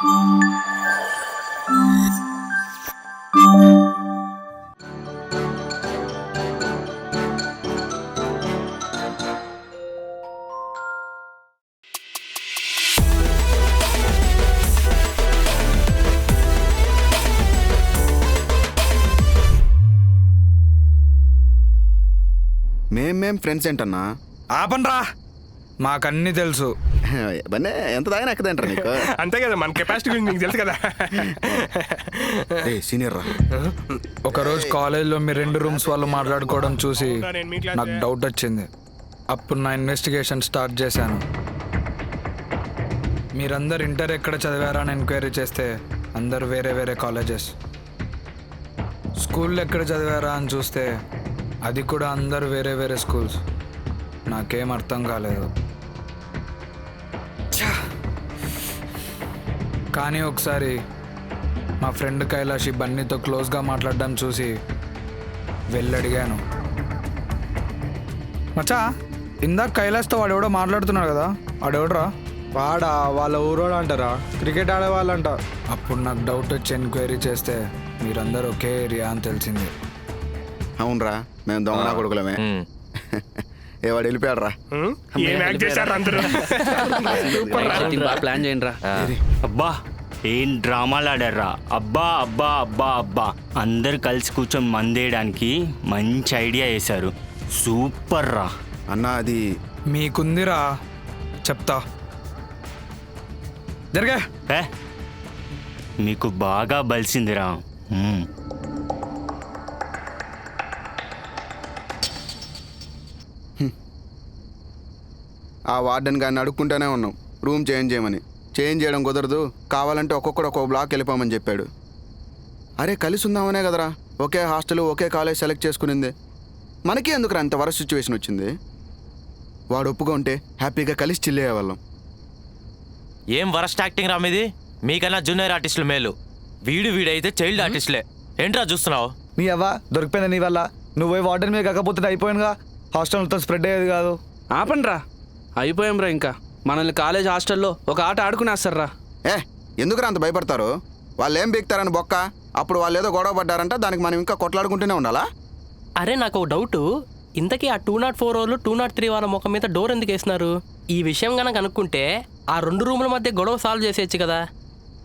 మేం ఫ్రెండ్స్ ఏంటన్నా? ఆపండ్రా, మాకన్నీ తెలుసు. బన్నే ఎంత దాకా ఎక్కదంటారా నీకు? అంతే కదా, మన కెపాసిటీ గురించి నీకు తెలుసు కదా. సీనియర్ రా. ఒకరోజు కాలేజ్లో మీ 2 రూమ్స్ వాళ్ళు మాట్లాడుకోవడం చూసి నాకు డౌట్ వచ్చింది. అప్పుడు నా ఇన్వెస్టిగేషన్ స్టార్ట్ చేశాను. మీరందరు ఇంటర్ ఎక్కడ చదివారా అని ఎంక్వైరీ చేస్తే అందరు వేరే వేరే కాలేజెస్. స్కూల్లో ఎక్కడ చదివారా అని చూస్తే అది కూడా అందరు వేరే వేరే స్కూల్స్. నాకేం అర్థం కాలేదు. కానీ ఒకసారి మా ఫ్రెండ్ కైలాషి బన్నీతో క్లోజ్గా మాట్లాడడం చూసి వెళ్ళడిగాను. మచ్చా, ఇందాక కైలాష్తో వాడెవడో మాట్లాడుతున్నాడు కదా, వాడెవడరా? వాడా వాళ్ళ ఊరోడు అంటారా, క్రికెట్ ఆడేవాళ్ళంట. అప్పుడు నాకు డౌట్ వచ్చి ఎంక్వైరీ చేస్తే మీరందరూ ఒకే ఏరియా అని తెలిసింది. అవునరా, మేము దొంగనా కొడుకులమే. వాడు వెళ్ళిపోయాడు రా. ప్లాన్ చేయండి రా. అబ్బా ఏం డ్రామాలు ఆడారా. అబ్బా అబ్బా అబ్బా అబ్బా, అందరు కలిసి కూర్చొని మందేయడానికి మంచి ఐడియా వేశారు. సూపర్ రా అన్నా. అది మీకుందిరా, చెప్తా. జరిగా మీకు బాగా బలిసిందిరా. ఆ వార్డెన్ గారిని అడుక్కుంటూనే ఉన్నాం రూమ్ చేంజ్ చేయమని. చేంజ్ చేయడం కుదరదు, కావాలంటే ఒక్కొక్కడు ఒక్కొక్క బ్లాక్ వెళ్ళిపోమని చెప్పాడు. అరే కలిసి ఉందామనే కదరా ఒకే హాస్టల్ ఒకే కాలేజ్ సెలెక్ట్ చేసుకునింది. మనకి ఎందుకు అంత వరస్ట్ సిచ్యువేషన్ వచ్చింది? వాడు ఒప్పుగా ఉంటే హ్యాపీగా కలిసి చిల్లేవాళ్ళం. ఏం వరస్ట్ యాక్టింగ్ రా మీది. మీకన్నా జూనియర్ ఆర్టిస్టులు మేలు. వీడైతే చైల్డ్ ఆర్టిస్టులే. ఏంట్రా చూస్తున్నావు? నీ అవ్వ దొరికిపోయింది నీ వల్ల. నువ్వు పోయి వార్డెన్ మీద కాకపోతే అయిపోయానుగా, హాస్టల్ మొత్తం స్ప్రెడ్ అయ్యేది కాదు. ఆపండ్రా, అయిపోయాం రా. ఇంకా మనల్ని కాలేజ్ హాస్టల్లో ఒక ఆట ఆడుకునేస్తారా. ఎందుకురా అంత భయపడతారు? వాళ్ళు ఏం బీక్తారని బొక్క. అప్పుడు వాళ్ళు ఏదో గొడవ పడ్డారంట, దానికి మనం ఇంకా కొట్లాడుకుంటూనే ఉండాలా? అరే నాకు ఒక డౌట్, ఇంతకీ ఆ 204 వాళ్ళు 203 వాళ్ళ ముఖం మీద డోర్ ఎందుకు వేసినారు? ఈ విషయం కనుక అనుకుంటే ఆ 2 రూముల మధ్య గొడవ సాల్వ్ చేసేయచ్చు కదా.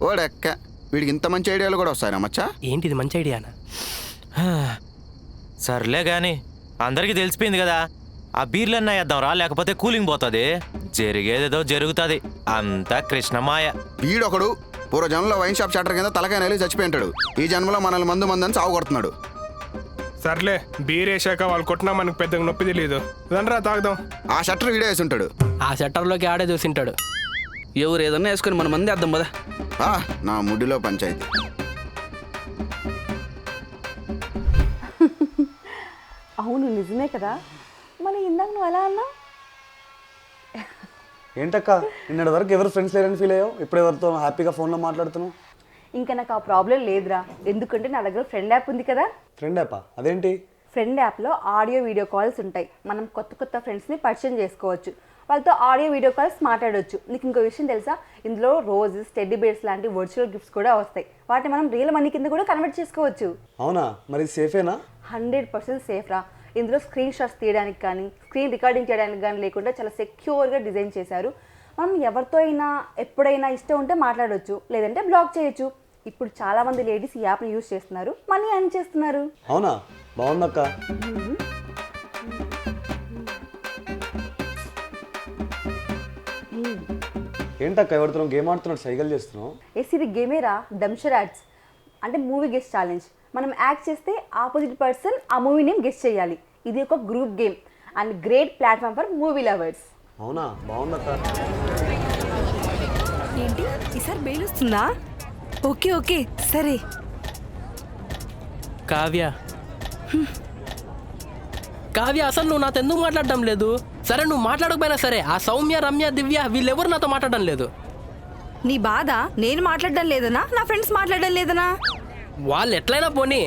ఓడెక్క, వీడికి ఇంత మంచి ఐడియాలు కూడా వస్తాయా మచ్చా? ఏంటిది మంచి ఐడియానా? సర్లే గాని అందరికీ తెలిసిపోయింది కదా, ఆ బీర్లన్నా వేద్దాం రా, లేకపోతే కూలింగ్ పోతుంది. జరిగేదేదో జరుగుతుంది, అంతా కృష్ణమాయ. వీడొకడు పూర్వజన్మలో వైన్ షాప్ షట్టర్ కింద తలకాయ నెలి చచ్చిపోయింటాడు. ఈ జన్మలో మనల్ని మందని సాగు కొడుతున్నాడు. సర్లే, బీర్ వేసాక వాళ్ళు కొట్టినా మనకు పెద్దగా నొప్పి తెలియదు. రండ్రా తాగుదాం. ఆ షట్టర్ వీడే వేసి ఉంటాడు. ఆ షట్టర్లోకి ఆడే చూసింటాడు. ఎవరు ఏదన్నా వేసుకొని మన మంది వేద్దాం కదా. నా ముడిలో పంచాయతీ. అవును నిజమే కదా, మరి ఇందాక నువ్వు ఎలా అన్నావు? ఏంటక్క, నిన్నటి వరకు ఎవరు ఫ్రెండ్స్ లేరని ఫీల్ అయ్యావు, ఇప్పుడు ఎవరితో హ్యాపీగా ఫోన్లో మాట్లాడుతున్నావు? ఇంకా నాకు ఆ ప్రాబ్లం లేదురా, ఎందుకంటే నా దగ్గర ఫ్రెండ్ యాప్ ఉంది కదా. ఫ్రెండ్ యాపా? అదేంటి? ఫ్రెండ్ యాప్లో ఆడియో వీడియో కాల్స్ ఉంటాయి. మనం కొత్త ఫ్రెండ్స్ని పరిచయం చేసుకోవచ్చు, వాళ్ళతో ఆడియో వీడియో కాల్స్ మాట్లాడవచ్చు. నీకు ఇంకో విషయం తెలుసా, ఇందులో రోజెస్, టెడ్డీ బేర్స్ లాంటి వర్చువల్ గిఫ్ట్స్ కూడా వస్తాయి. వాటిని మనం రియల్ మనీ కింద కూడా కన్వర్ట్ చేసుకోవచ్చు. అవునా? మరి సేఫేనా? 100% సేఫ్ రా. ఇందులో స్క్రీన్ షాట్స్ తీయడానికి కానీ స్క్రీన్ రికార్డింగ్ చేయడానికి కానీ లేకుండా చాలా సెక్యూర్గా డిజైన్ చేశారు. మనం ఎవరితో అయినా ఎప్పుడైనా ఇష్టం ఉంటే మాట్లాడవచ్చు, లేదంటే బ్లాక్ చేయొచ్చు. ఇప్పుడు చాలామంది లేడీస్ ఈ యాప్ని యూజ్ చేస్తున్నారు, మనీ ఎర్న్ చేస్తున్నారు. అవునా? బాగుందక్క. ఏంటక్క ఎవరితో గేమ్ ఆడుతున్నాడు, సైకిల్ చేస్తున్నావు? ఇది గేమేరా, డంషర్ యాడ్స్ అంటే మూవీ గెస్ట్ ఛాలెంజ్. మనం యాక్ట్ చేస్తే ఆపోజిట్ పర్సన్ ఆ మూవీ నేమ్ గెస్ట్ చేయాలి. ఇది ఒక group game and great platform for movie lovers. అవునా? బాగుందక్క. ఏంటి ఈసారి బెయిల్ వస్తుందా? ఓకే ఓకే సరే. కావ్య అసలు నువ్వు నాతో ఎందుకు మాట్లాడడం లేదు? సరే నువ్వు మాట్లాడకపోయినా సరే, ఆ సౌమ్య, రమ్య, దివ్య వీళ్ళెవరు నాతో మాట్లాడడం లేదు. నీ బాధ నేను మాట్లాడడం లేదనా, నా ఫ్రెండ్స్ మాట్లాడడం లేదనా? వాళ్ళు ఎట్లయినా పోనీ,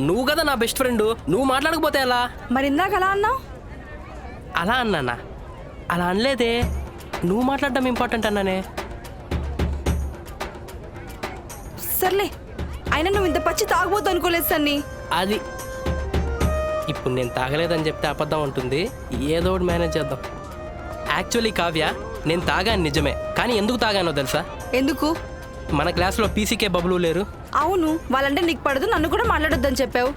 నువ్వు కదా నా బెస్ట్ ఫ్రెండ్, నువ్వు మాట్లాడకపోతే ఎలా? మరి ఇందాక అలా అన్నావు. అలా అన్నానా? అలా అనలేదే, నువ్వు మాట్లాడడం ఇంపార్టెంట్ అన్నానే. సర్లే అయినా నువ్వు ఇంత పచ్చి తాగబోతు అనుకోలేదు సన్ని. అది ఇప్పుడు నేను తాగలేదని చెప్తే అబద్ధం ఉంటుంది. ఏదో ఒకటి మేనేజ్ చేద్దాం. యాక్చువల్లీ కావ్య, నేను తాగాను నిజమే, కానీ ఎందుకు తాగానో తెలుసా? ఎందుకు? మన క్లాస్లో పీసీకే బబులు లేరు. అవును, వాళ్ళంటే నీకు పడదు, నన్ను కూడా మాట్లాడొద్దని చెప్పావు.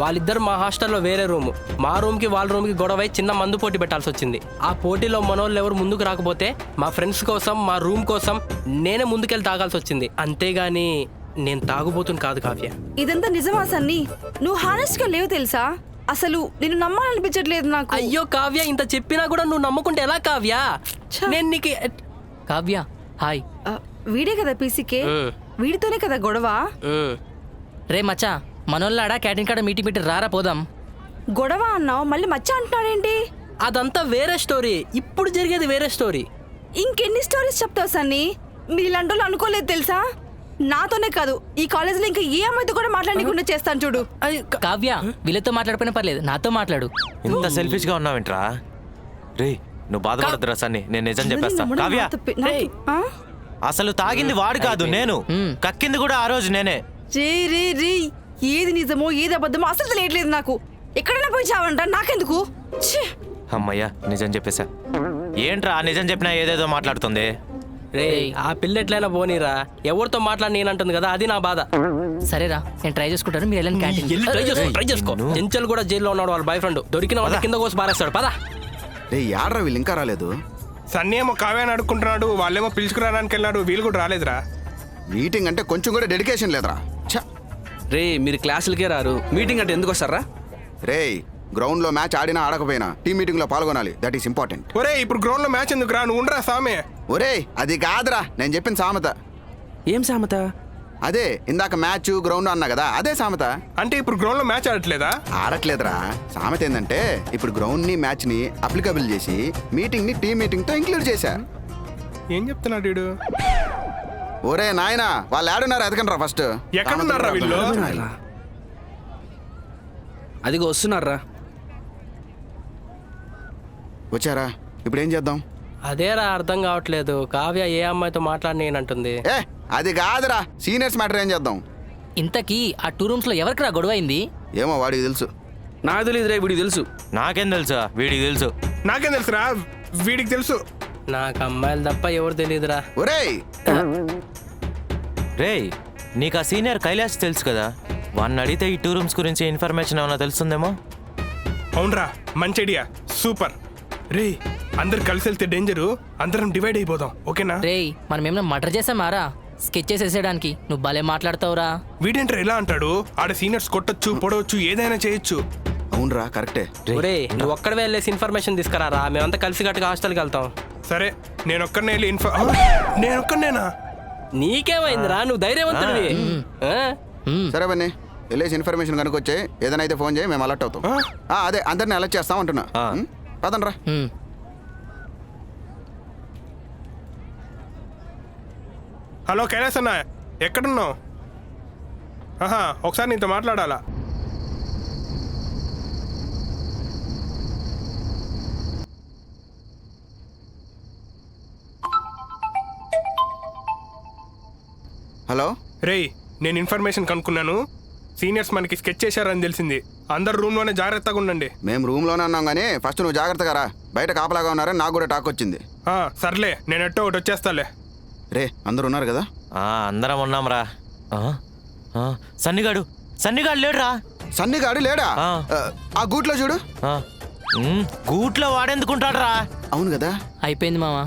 వాళ్ళిద్దరు మా హాస్టల్లో వేరే రూము. మా రూమ్కి వాళ్ళ రూమ్కి గొడవై చిన్న మందు పోటీ పెట్టాల్సి వచ్చింది. ఆ పోటీలో మనోళ్ళు ఎవరు ముందుకు రాకపోతే మా ఫ్రెండ్స్ కోసం, మా రూమ్ కోసం నేనే ముందుకెళ్ళి తాగాల్సి వచ్చింది. అంతేగాని నేను తాగుబోతుని కాదు కావ్య. ఇదంతా నిజమా సన్ని? నువ్వు హానెస్ట్ గా లేవు తెలుసా? అసలు నేను నమ్మాలనిపించట్లేదు నాకు. అయ్యో కావ్య, ఇంత చెప్పినా కూడా నువ్వు నమ్ముకుంటే ఎలా కావ్య? నేను నీకు కావ్య హాయ్. వీడే కదా పీసీకే, వీడితోనే కదా గొడవ. రే మచ్చా, మనోళ్ళాడా క్యాటరింగ్ కాడ మీటింగ్ పెట్టి రారా పోదాం. గొడవ అన్నావు, మళ్ళీ మచ్చ అంటున్నాడేంటి? అదంతా వేరే స్టోరీ, ఇప్పుడు జరిగేది వేరే స్టోరీ. ఇంకెన్ని స్టోరీస్ చెప్తావు సన్ని? మీరు ఇలాంటి వాళ్ళు అనుకోలేదు తెలుసా? నాతోనే కాదు, ఈ కాలేజీలో ఇంకా ఏ అమ్మాయితో కూడా మాట్లాడకుండా చేస్తాను చూడు. కావ్య వీళ్ళతో మాట్లాడిపోయినా పర్లేదు, నాతో మాట్లాడు. ఇంత సెల్ఫిష్ గా ఉన్నావేంట్రా? రే నువ్వు బాధపడద్దురా సన్ని, నేను నిజం చెప్పేస్తా. కావ్య అసలు తాగింది వాడు కాదు, నేను. కక్కింది కూడా ఆ రోజు నేనే. రే రే రే, ఏది నిజమో ఏది అబద్ధమో అసలు తెలియట్లేదు నాకు. ఎక్కడైనా పోయి చావంట, నాకెందుకు? అమ్మయ్యా నిజం చెప్పేశా. ఏంట్రా నిజం చెప్పినా ఏదేదో మాట్లాడుతుంది. రే ఆ పిల్ల ఎట్లయినా పోనీరా, ఎవరితో మాట్లాడి నేనంటుంది కదా, అది నా బాధ. సరేరా, నేను ట్రై చేసుకుంటాను, మీరు వెళ్ళండి క్యాంటీన్. ట్రై చేసుకో. చెంచల్ కూడా జైల్లో ఉన్నాడు, వాళ్ళ బాయ్ ఫ్రెండ్. దొరికిన వాళ్ళ కింద కోసి పారేస్తాడు. పదా రే యాడ్రా వీళ్ళు ఇంకా రాలేదు. సన్నీ ఏమో కావ్యాన్ని అడుక్కుంటున్నాడు, వాళ్ళేమో పిలుచుకురావడానికి వెళ్ళాడు, వీళ్ళు కూడా రాలేదురా. మీటింగ్ అంటే కొంచెం కూడా డెడికేషన్ లేదురా. ఛ! రే మీరు క్లాసులకే రారు, మీటింగ్ అంటే ఎందుకు వస్తారా? రే గ్రౌండ్ లో మ్యాచ్ ఆడినా ఆడకపోయినా టీమ్ మీటింగ్ లో పాల్గొనాలి, దట్ ఈస్ ఇంపార్టెంట్. ఒరే ఇప్పుడు గ్రౌండ్ లో మ్యాచ్ ఎందుకు రా, నువ్వు ఉండరా సామే. ఒరే అది కాదురా నేను చెప్పిన సామెత. ఏం సామెత? అదే ఇందాక మ్యాచ్ గ్రౌండ్ అన్నా కదా, అదే సామెత. అంటే ఇప్పుడు గ్రౌండ్ లో మ్యాచ్ ఆడట్లేదా? ఆడట్లేదురా. సామెత ఏంటంటే ఇప్పుడు గ్రౌండ్ ని మ్యాచ్ ని అప్లికబుల్ చేసి మీటింగ్ ని టీమ్ మీటింగ్ తో ఇంక్లూడ్ చేశా. ఏం చెప్తున్నాడు వీడు? ఒరే నాయనా, వాళ్ళు ఆడున్నారు ఎదకండ్రా ఫస్ట్. ఎక్కడున్నారా వీళ్ళు? అదిగో వస్తున్నారా. వచ్చారా? ఇప్పుడు ఏం చేద్దాం? అదేరా అర్థం కావట్లేదు. కావ్య ఏ అమ్మాయితో మాట్లాడి నేనంటుంది. ఏ అది కాదురా, సీనియర్స్ మ్యాటర్ ఏం చేద్దాం? ఇంతకీ ఆ 2 రూమ్స్ లో ఎవరికి రా గొడవ అయింది? ఏమో వాడికి తెలుసు. నాకు తెలియదు రే, వీడికి తెలుసు. నాకేం తెలుసా? వీడికి తెలుసు. నాకేం తెలుసురా, వీడికి తెలుసు. నాకు అమ్మాయిలు తప్ప ఎవరు తెలియదురా. ఒరేయ్ రేయ్ నీకు ఆ సీనియర్ కైలాష్ తెలుసు కదా, వాడిని అడిగితే ఈ 2 రూమ్స్ గురించి ఇన్ఫర్మేషన్ ఏమైనా తెలుస్తుందేమో. అవునరా, మంచి ఐడియా, సూపర్. రే అందరు కలిసి వెళ్తే డేంజరు, అందరం డివైడ్ అయిపోదాం, ఓకేనా? రే మనం ఏమైనా మర్డర్ చేసామారా స్కెచ్ చేసేసేయడానికి? నువ్వు భలే మాట్లాడతావురా. వీడేంటారు ఎలా అంటాడు? ఆడ సీనియర్స్ కొట్టొచ్చు, పొడవచ్చు, ఏదైనా చేయొచ్చు. అవునరా కరెక్టే. ఒరే నువ్వు ఒక్కడే వెళ్ళేసి ఇన్ఫర్మేషన్ తీసుకురారా, మేమంతా కలిసి కట్టుగా హాస్టల్కి వెళ్తాం. సరే నేను ఒక్కడనే వెళ్ళి నేను ఒక్కడనేనా? నీకేమైందిరా, నువ్వు ధైర్యవంతుడివి. సరే బన్నీ వెళ్ళేసి ఇన్ఫర్మేషన్ కనుకొచ్చే, ఏదైనా అయితే ఫోన్ చేయి, మేము అలర్ట్ అవుతాం. అదే అందరిని అలర్ట్ చేస్తాం అంటున్నా. పదండ్రా. హలో కైలాస్ అన్న, ఎక్కడున్నావు? ఒకసారి నీతో మాట్లాడాలా. హలో రేయ్ నేను ఇన్ఫర్మేషన్ కనుక్కున్నాను, సీనియర్స్ మనకి స్కెచ్ చేశారని తెలిసింది. అందరు రూమ్ లోనే జాగ్రత్తగా ఉండండి. మేము రూమ్ లోనే ఉన్నాం కానీ ఫస్ట్ నువ్వు జాగ్రత్తగా రా. బయట కాపలాగా ఉన్నారని నాకు కూడా టాక్ వచ్చింది. సర్లే నేను ఎట్టో ఒకటి వచ్చేస్తాలే. రే అందరు ఉన్నారు కదా? అందరం ఉన్నాంరా. సన్నిగాడు లేడురా. సన్నిగాడు లేడా? ఆ గూట్లో చూడు. గూట్లో వాడెందుకుంటాడు రా? అవును కదా. అయిపోయింది మామ,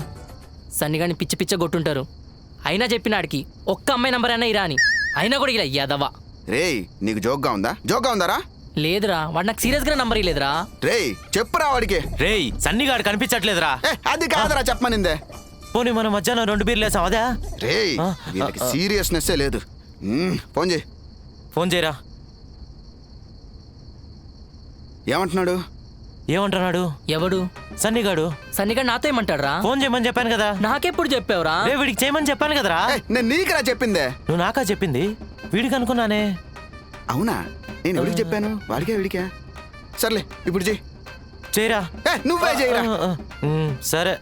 సన్నిగాని పిచ్చి పిచ్చ కొట్టుంటారు. అయినా చెప్పినాడికి ఒక్క అమ్మాయి నంబర్ అయినా ఇరా అని, అయినా కూడా ఇలా యాదవా. రేయ్ నీకు జోక్గా ఉందారా? లేదురా, వాడు నాకు సీరియస్ గా నంబర్ ఇలేదురా. రేయ్ చెప్పురా వాడికి. రేయ్ సన్నిగాడు కనిపించట్లేదురా. అది కాదురా చెప్పమనిందే. పోనీ మనం మధ్యాహ్నం 2 బీర్లు వేసాం అదే. రేయ్ వీళ్ళకి సీరియస్నెస్ లేదు. ఫోన్ చేయి. ఫోన్ చేయరా. ఏమంటున్నాడు? ఎవడు? సన్నిగాడు. సన్నిగాడు నాతో ఏమంటాడు రా? ఫోన్ చేయమని చెప్పాను కదా. నాకెప్పుడు చెప్పావురా? వీడికి చేయమని చెప్పాను కదరా. నేను నీకురా చెప్పిందే. నువ్వు నాకా చెప్పింది? వీడికి అనుకున్నానే. అవునా? నేను ఎవరికి చెప్పాను? వాడికే వీడికా? సర్లే ఇప్పుడు చేయరా. నువ్వే చేయరా. సరే.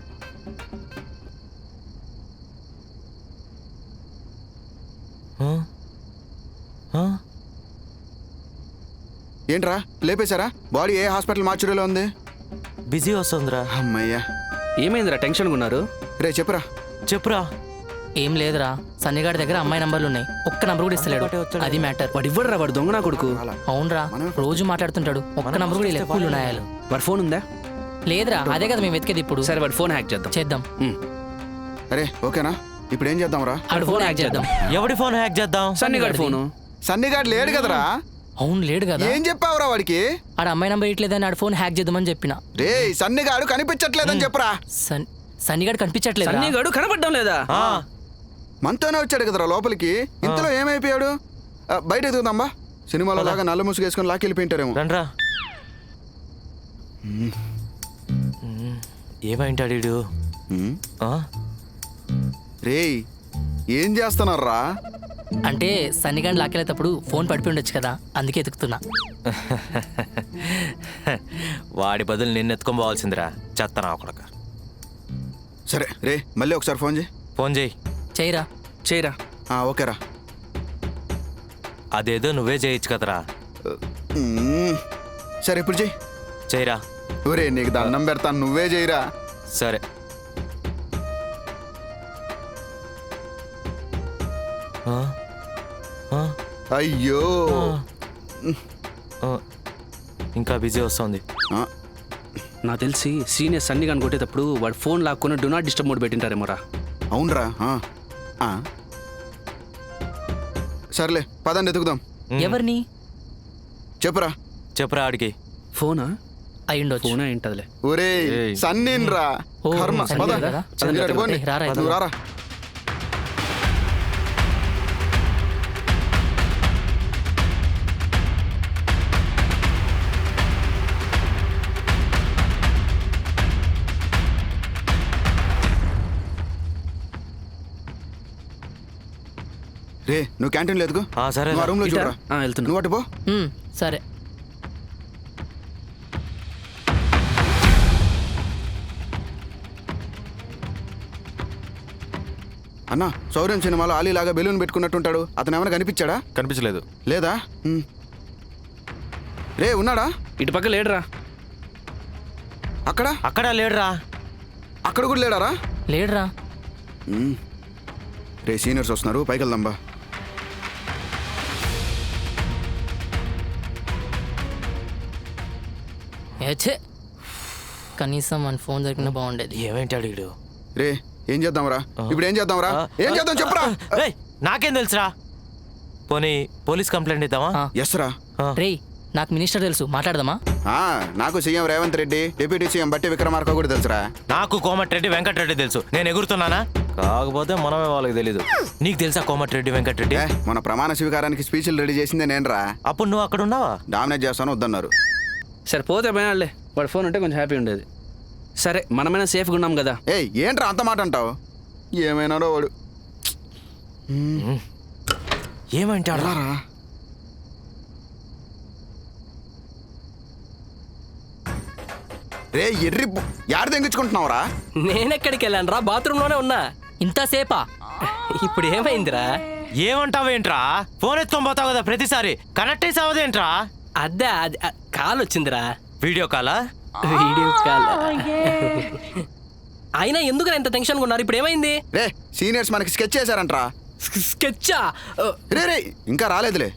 ఏంట్రా లేపేశారా? బాడీ ఏ హాస్పిటల్ మార్చురీలో ఉంది? బిజీ వస్తుందిరా. అమ్మయ్యా. ఏమైందిరా టెన్షన్గా ఉన్నారు? రే చెప్పురా. చెప్పురా. ఏం లేదురా, సన్నిగాడి దగ్గర అమ్మాయి నంబర్లు ఉన్నాయి, ఒక్క నంబర్ కూడా ఇస్తలేడు. అది మ్యాటర్. వాడు ఇవ్వడురా, వాడు దొంగ నా కొడుకు. అవునరా, రోజు మాట్లాడుతుంటాడు, ఒక్క నంబర్ కూడా ఎక్కువ ఉన్నాయాలు. వాడి ఫోన్ ఉందా? లేదురా, అదే కదా మేము వెతికేది ఇప్పుడు. సరే వాడి ఫోన్ హ్యాక్ చేద్దాం. చేద్దాం. అరే ఓకేనా? ఇప్పుడు ఏం చేద్దాంరా? ఆడు ఫోన్ హ్యాక్ చేద్దాం. ఎవడి ఫోన్ హ్యాక్ చేద్దాం? సన్నిగాడి ఫోను. సన్నిగాడు లేడు కదరా. అవును లేడు కదా. ఏం చెప్పావురా వాడికి? ఆడ అమ్మాయి నంబర్ ఇట్లేదని ఆడు ఫోన్ హ్యాక్ చేద్దామని చెప్పిన. రే సన్నిగాడు కనిపించట్లేదని చెప్పరా. సన్నిగాడు కనిపించట్లేదు. సన్నిగాడు కనపడడం లేదా? మనతోనే వచ్చాడు కదరా లోపలికి. ఇంతలో ఏమైపోయాడు? బయట ఎదుగుదాంబా. సినిమాలో లాగా నల్ల ముసుగు వేసుకొని లాక్కెళ్ళిపోయింటారేమో. రండ్రా. ఏమైంటాడు వీడు? రే ఏం చేస్తున్నారా? అంటే సన్నిగాడిని లాక్కెళ్ళేటప్పుడు ఫోన్ పడిపోయి ఉండొచ్చు కదా, అందుకే ఎతుకుతున్నా. వాడి బదులు నిన్ను ఎత్తుకొని పోవాల్సిందిరా, చెత్తనా ఒకడక. సరే రే మళ్ళీ ఒకసారి ఫోన్ చేయి. ఫోన్ చేయి. చేయరా. చేయరా. ఓకేరా. అదేదో నువ్వే చేయొచ్చు కదరా. సరే ఇప్పుడు చెయ్యి. చేయరా. ఒరే నీకు దండం పెడతాను, నువ్వే చేయరా. సరే. అయ్యో ఇంకా బిజీ వస్తుంది. నాకు తెలిసి సీనియర్ సన్నిగాని కొట్టేటప్పుడు వాడు ఫోన్ లాక్కొని డు నాట్ డిస్టర్బ్ మోడ్ పెట్టింటారేమోరా. అవునరా. సర్లే పదండి ఎతుకుదాం. ఎవరిని? చెప్పురా. చెప్పురా ఆడికి. ఫోనా అయ్యుండొచ్చు. ఫోనా ఏంటదిలే. ఒరే సన్నీన్రా. కర్మ. పద. పోండి. నువ్వు రారా. రే నువ్వు క్యాంటీన్లో ఎదుగు. సరే. నువ్వు ఆ రూమ్లో చూడరా. వెళ్తున్నా. నువ్వు అటు పో. సరే. అన్నా శౌర్యం సినిమాలో ఆలీలాగా బెలూన్ పెట్టుకున్నట్టుంటాడు, అతను ఏమైనా కనిపించాడా? కనిపించలేదు. లేదా? రే ఉన్నాడా? ఇటు పక్క లేడురా. అక్కడ అక్కడ లేడురా. అక్కడ కూడా లేడారా? లేడురా. రే సీనియర్స్ వస్తున్నారు, పైకి వెళ్దాంబా. ఏచే కనీసం మన ఫోన్ దొరికినా బాగుండేది. ఏమేంటాడు వీడు? రే ఏం చేద్దాంరా? ఇప్పుడు ఏం చేద్దాంరా? ఏం చేద్దాం చెప్పురా. నాకేం తెలుసురా. పోనీ పోలీస్ కంప్లైంట్ ఇద్దామా? ఎస్ రా. రే నాకు మినిస్టర్ తెలుసు, మాట్లాడదామా? నాకు CM Revanth Reddy, deputy CM బట్టి విక్రమార్క కూడా తెలుసురా. నాకు కోమటిరెడ్డి వెంకటరెడ్డి తెలుసు. నేను ఎగురుతున్నానా? కాకపోతే మనమే వాళ్ళకి తెలీదు. నీకు తెలుసా కోమటిరెడ్డి వెంకటరెడ్డి? మన ప్రమాణ స్వీకారానికి స్పీచ్లు రెడీ చేసిందే నేనురా. అప్పుడు నువ్వు అక్కడ ఉన్నావా? డామినేట్ చేస్తాను వద్దన్నారు. సరే పోతే పోయినాడులే, వాడు ఫోన్ ఉంటే కొంచెం హ్యాపీ ఉండేది. సరే మనమైనా సేఫ్గా ఉన్నాం కదా. ఏంట్రా అంత మాట అంటావు? ఏమైనాడో వాడు. ఏమంటాడా? రే ఎర్రి యాడ తెంగించుకుంటున్నావురా? నేనెక్కడికి వెళ్ళాను రా, బాత్రూంలోనే ఉన్నా. ఇంతసేపా? ఇప్పుడు ఏమైందిరా? ఏమంటావేంట్రా? ఫోన్ ఎత్తుకొని పోతావు కదా ప్రతిసారి, కనెక్ట్ అయి సావదేంట్రా? అదే అది కాల్ వచ్చిందిరా. వీడియో కాలా? Video call. అయినా ఎందుకు ఇంత టెన్షన్గా ఉన్నారు? ఇప్పుడు ఏమైంది? రే సీనియర్స్ మనకి స్కెచ్ చేశారంట్రా. స్కెచ్చా? రే రే ఇంకా రాలేదులే.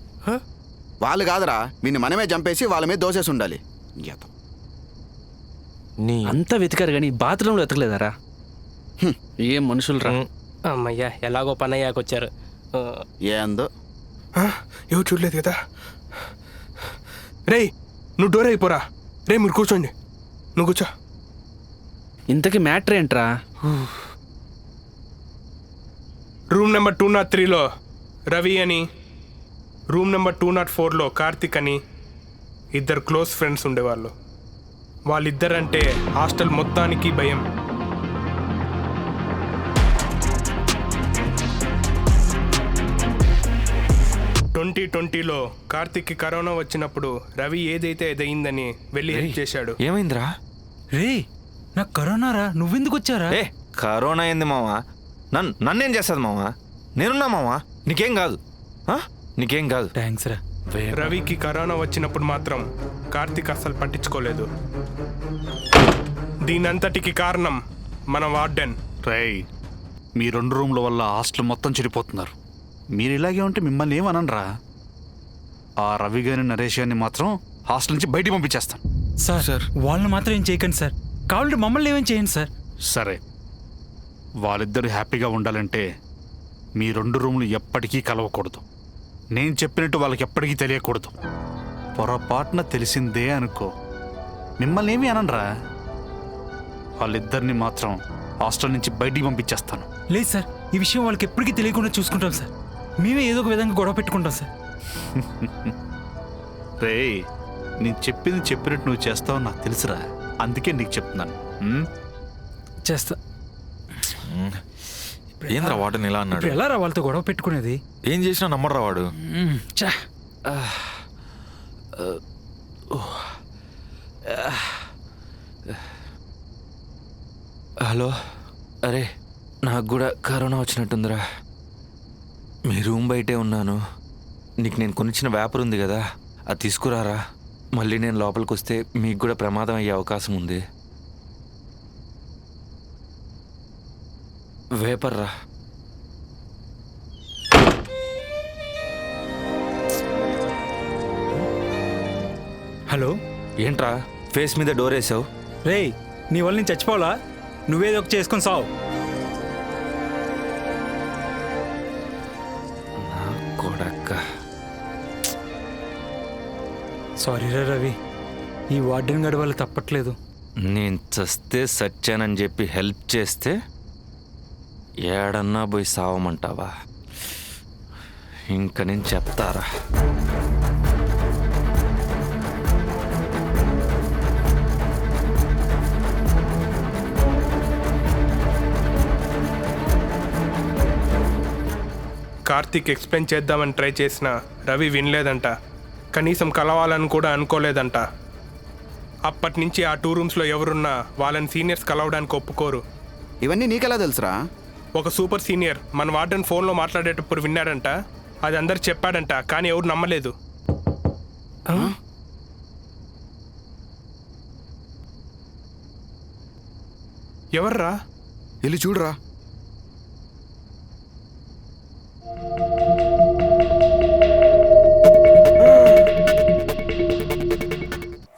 వాళ్ళు కాదురా, వీన్ని మనమే చంపేసి వాళ్ళ మీద దోసేసి ఉండాలి. అంతా వెతికారు కానీ బాత్రూంలో వెతకలేదారా? ఏం మనుషులు రా. అమ్మయ్యా ఎలాగో పని అయ్యాకొచ్చారు. ఏందో ఎవరు చూడలేదు కదా. రే నువ్వు డోర్ అయిపోరా. రే మీరు కూర్చోండి. నువ్వు కూర్చో. ఇంతకీ మ్యాటర్ ఏంట్రా? రూమ్ నెంబర్ 203లో రవి అని, రూమ్ నెంబర్ 204లో కార్తిక్ అని ఇద్దరు క్లోజ్ ఫ్రెండ్స్ ఉండేవాళ్ళు. వాళ్ళిద్దరంటే హాస్టల్ మొత్తానికి భయం. లో కార్తిక్కి కరోనా వచ్చినప్పుడు రవి ఏదైతే ఎదయిందని వెళ్ళి హెల్ప్ చేశాడు. ఏమైందిరా? రే నాకు కరోనా రా, నువ్వెందుకు వచ్చారా? కరోనా అయింది మావా, నన్నేం చేస్తుంది మావా? నేనున్నా మావా, నీకేం కాదు. నీకేం కాదు. థ్యాంక్స్ రా. రవికి కరోనా వచ్చినప్పుడు మాత్రం కార్తీక్ అస్సలు పట్టించుకోలేదు. దీనంతటికి కారణం మన వార్డెన్. రేయ్, మీ 2 రూమ్ల వల్ల హాస్టల్ మొత్తం చెడిపోతున్నారు. మీరు ఇలాగే ఉంటే మిమ్మల్ని ఏమనరా? ఆ రవి గారిని నరేష్ గారిని మాత్రం హాస్టల్ నుంచి బయటికి పంపించేస్తాను. సార్ వాళ్ళని మాత్రం ఏం చేయకండి సార్, కావాలంటే మమ్మల్ని ఏమేం చేయండి సార్. సరే, వాళ్ళిద్దరు హ్యాపీగా ఉండాలంటే మీ 2 రూములు ఎప్పటికీ కలవకూడదు. నేను చెప్పినట్టు వాళ్ళకి ఎప్పటికీ తెలియకూడదు. పొరపాటున తెలిసిందే అనుకో, మిమ్మల్ని ఏమీ అనరా. వాళ్ళిద్దరిని మాత్రం హాస్టల్ నుంచి బయటికి పంపించేస్తాను. లేదు సార్, ఈ విషయం వాళ్ళకి ఎప్పటికీ తెలియకుండా చూసుకుంటాం సార్. మేమే ఏదో ఒక విధంగా గొడవ పెట్టుకుంటాం సార్. రేయ్, నేను చెప్పింది చెప్పినట్టు నువ్వు చేస్తావు నాకు తెలుసురా, అందుకే నీకు చెప్తున్నాను. చేస్తా. ఏంద్రా వాడిని ఇలా అన్నాడు? ఎలా రా వాళ్ళతో గొడవ పెట్టుకునేది? ఏం చేసినా నమ్మడరా వాడు. హలో, అరే నాకు కూడా కరోనా వచ్చినట్టుందిరా. మీ రూమ్ బయటే ఉన్నాను. నీకు నేను కొనిచ్చిన వేపర్ ఉంది కదా, అది తీసుకురారా. మళ్ళీ నేను లోపలికి వస్తే మీకు కూడా ప్రమాదం అయ్యే అవకాశం ఉంది. వేపర్ రా. హలో, ఏంట్రా ఫేస్ మీద డోర్ వేసావు? రేయ్, నీ వల్ల నేను చచ్చిపోవాలా? నువ్వేదో ఒక చేసుకొని సావు. కొడక్క. సారీరా రవి, ఈ వార్డెన్ గడి వల్ల తప్పట్లేదు. నేను చస్తే సచ్చానని చెప్పి హెల్ప్ చేస్తే ఏడన్నా పోయి సావమంటావా? ఇంక నేను చెప్తారా. కార్తీక్ ఎక్స్ప్లెయిన్ చేద్దామని ట్రై చేసిన రవి వినలేదంట. కనీసం కలవాలని కూడా అనుకోలేదంట. అప్పటి నుంచి ఆ 2 రూమ్స్లో ఎవరున్నా వాళ్ళని సీనియర్స్ కలవడానికి ఒప్పుకోరు. ఇవన్నీ నీకెలా తెలుసురా? ఒక సూపర్ సీనియర్ మన వార్డెన్ ఫోన్లో మాట్లాడేటప్పుడు విన్నాడంట. అది అందరు చెప్పాడంట, కానీ ఎవరు నమ్మలేదు. ఎవర్రా? వెళ్ళి చూడరా.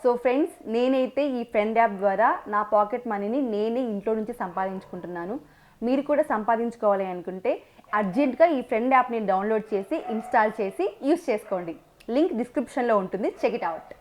సో ఫ్రెండ్స్, నేనైతే ఈ ఫ్రెండ్ యాప్ ద్వారా నా పాకెట్ మనీని నేనే ఇంట్లో నుంచి సంపాదించుకుంటున్నాను. మీరు కూడా సంపాదించుకోవాలి అనుకుంటే అర్జెంటుగా ఈ ఫ్రెండ్ యాప్ని డౌన్లోడ్ చేసి ఇన్స్టాల్ చేసి యూస్ చేసుకోండి. లింక్ డిస్క్రిప్షన్లో ఉంటుంది, చెక్ ఇట్ అవుట్.